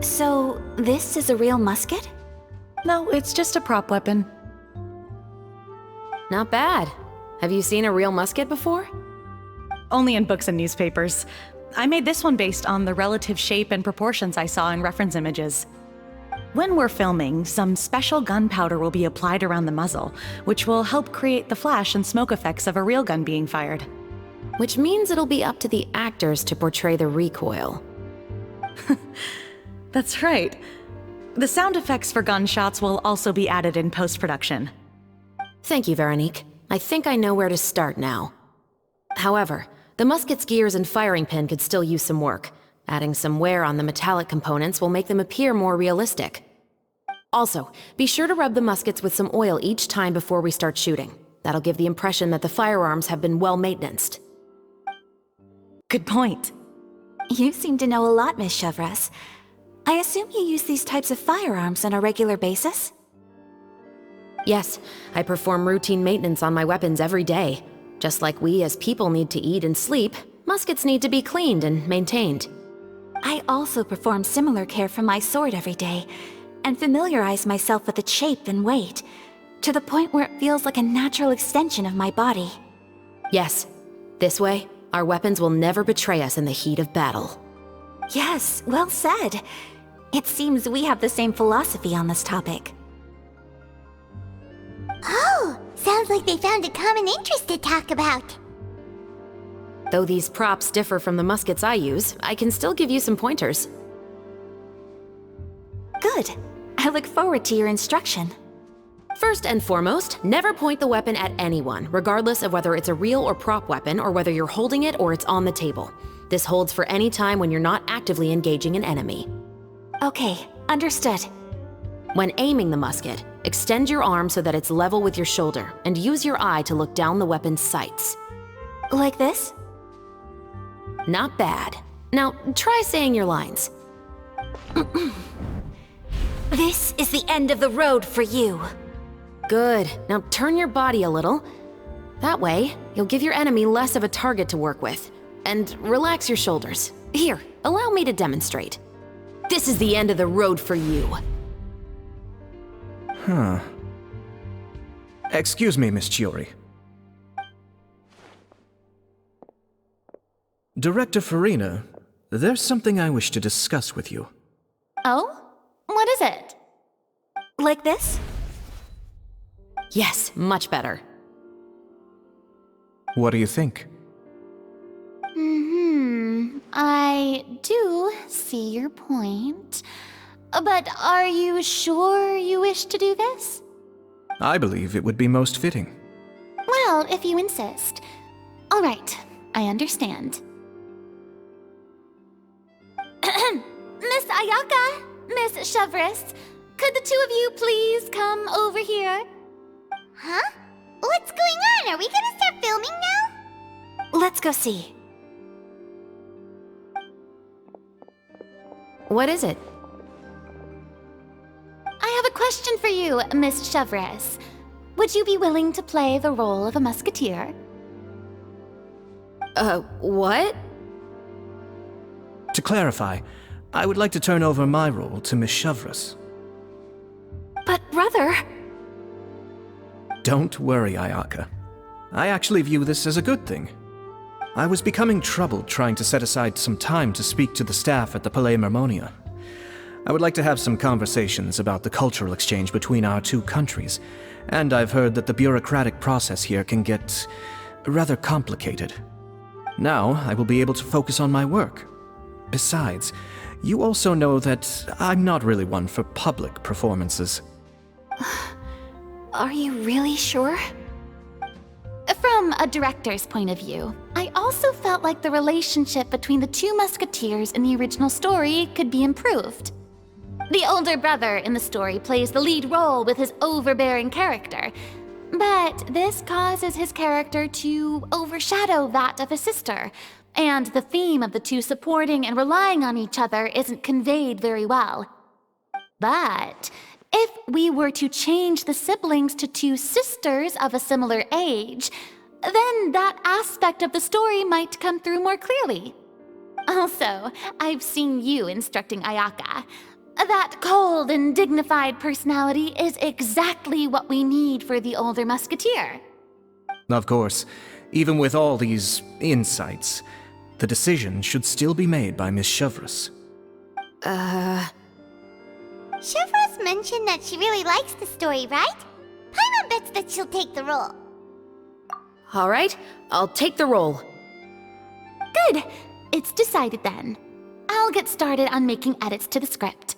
So, this is a real musket? No, it's just a prop weapon. Not bad. Have you seen a real musket before? Only in books and newspapers. I made this one based on the relative shape and proportions I saw in reference images. When we're filming, some special gunpowder will be applied around the muzzle, which will help create the flash and smoke effects of a real gun being fired. Which means it'll be up to the actors to portray the recoil. That's right. The sound effects for gunshots will also be added in post-production. Thank you, Veronique. I think I know where to start now. However, the musket's gears and firing pin could still use some work. Adding some wear on the metallic components will make them appear more realistic. Also, be sure to rub the muskets with some oil each time before we start shooting. That'll give the impression that the firearms have been well maintained. Good point. You seem to know a lot, Miss Chevreuse. I assume you use these types of firearms on a regular basis? Yes, I perform routine maintenance on my weapons every day. Just like we as people need to eat and sleep, muskets need to be cleaned and maintained. I also perform similar care for my sword every day, and familiarize myself with its shape and weight, to the point where it feels like a natural extension of my body. Yes, this way, our weapons will never betray us in the heat of battle. Yes, well said. It seems we have the same philosophy on this topic. Oh, sounds like they found a common interest to talk about. Though these props differ from the muskets I use, I can still give you some pointers. Good. I look forward to your instruction. First and foremost, never point the weapon at anyone, regardless of whether it's a real or prop weapon or whether you're holding it or it's on the table. This holds for any time when you're not actively engaging an enemy. Okay, understood. When aiming the musket, extend your arm so that it's level with your shoulder, and use your eye to look down the weapon's sights. Like this? Not bad. Now, try saying your lines. This is the end of the road for you. Good. Now turn your body a little. That way, you'll give your enemy less of a target to work with. And relax your shoulders. Here, allow me to demonstrate. This is the end of the road for you. Huh. Excuse me, Miss Chiori. Director Furina, there's something I wish to discuss with you. Oh? What is it? Like this? Yes, much better. What do you think? I do see your point. But are you sure you wish to do this? I believe it would be most fitting. Well, if you insist. All right, I understand. Miss Ayaka, Miss Chevreuse, could the two of you please come over here? Huh? What's going on? Are we gonna start filming now? Let's go see. What is it? I have a question for you, Miss Chevreuse. Would you be willing to play the role of a musketeer? What? To clarify, I would like to turn over my role to Miss Chevreuse. But brother... Don't worry, Ayaka. I actually view this as a good thing. I was becoming troubled trying to set aside some time to speak to the staff at the Palais Mermonia. I would like to have some conversations about the cultural exchange between our two countries, and I've heard that the bureaucratic process here can get rather complicated. Now, I will be able to focus on my work. Besides, you also know that I'm not really one for public performances. Are you really sure? From a director's point of view, I also felt like the relationship between the two musketeers in the original story could be improved. The older brother in the story plays the lead role with his overbearing character, but this causes his character to overshadow that of his sister, and the theme of the two supporting and relying on each other isn't conveyed very well. But if we were to change the siblings to two sisters of a similar age, then that aspect of the story might come through more clearly. Also, I've seen you instructing Ayaka. That cold and dignified personality is exactly what we need for the older musketeer. Of course, even with all these insights, the decision should still be made by Miss Chevreuse. Chevreuse mentioned that she really likes the story, right? Paimon bets that she'll take the role. All right, I'll take the role. Good. It's decided then. I'll get started on making edits to the script.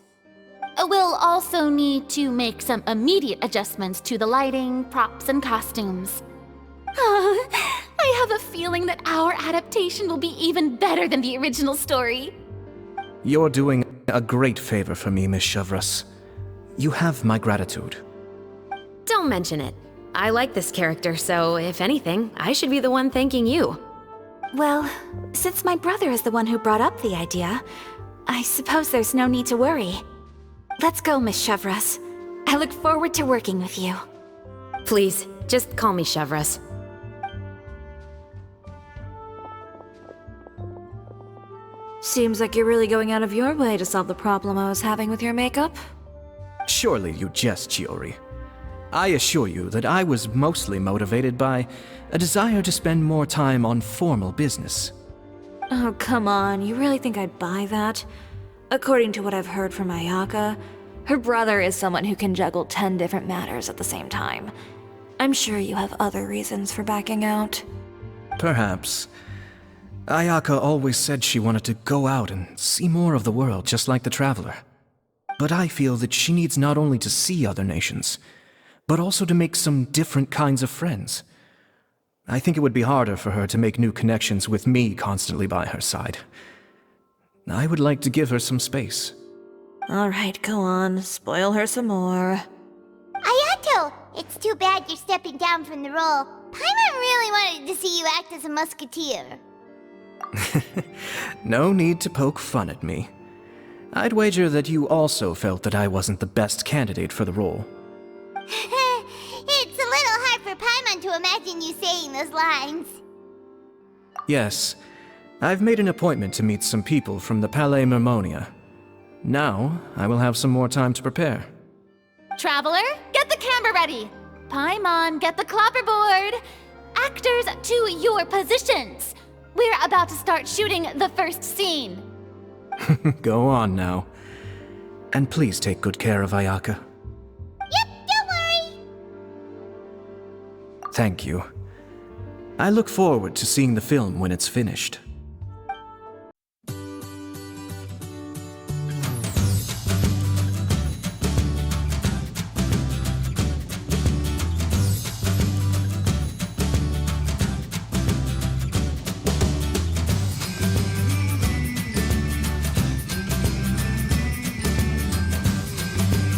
We'll also need to make some immediate adjustments to the lighting, props, and costumes. I have a feeling that our adaptation will be even better than the original story. You're doing a great favor for me, Miss Chevreuse. You have my gratitude. Don't mention it. I like this character, so if anything, I should be the one thanking you. Well, since my brother is the one who brought up the idea, I suppose there's no need to worry. Let's go, Miss Chevreuse. I look forward to working with you. Please, just call me Chevreuse. Seems like you're really going out of your way to solve the problem I was having with your makeup. Surely you jest, Chiori. I assure you that I was mostly motivated by a desire to spend more time on formal business. Oh, come on, you really think I'd buy that? According to what I've heard from Ayaka, her brother is someone who can juggle 10 different matters at the same time. I'm sure you have other reasons for backing out. Perhaps. Ayaka always said she wanted to go out and see more of the world, just like the Traveler. But I feel that she needs not only to see other nations, but also to make some different kinds of friends. I think it would be harder for her to make new connections with me constantly by her side. I would like to give her some space. Alright, go on, spoil her some more. Ayato! It's too bad you're stepping down from the role. Paimon really wanted to see you act as a musketeer. No need to poke fun at me. I'd wager that you also felt that I wasn't the best candidate for the role. It's a little hard for Paimon to imagine you saying those lines. Yes, I've made an appointment to meet some people from the Palais Mermonia. Now, I will have some more time to prepare. Traveler, get the camera ready. Paimon, get the clapperboard. Actors, to your positions. We're about to start shooting the first scene. Go on now. And please take good care of Ayaka. Yep, don't worry. Thank you. I look forward to seeing the film when it's finished.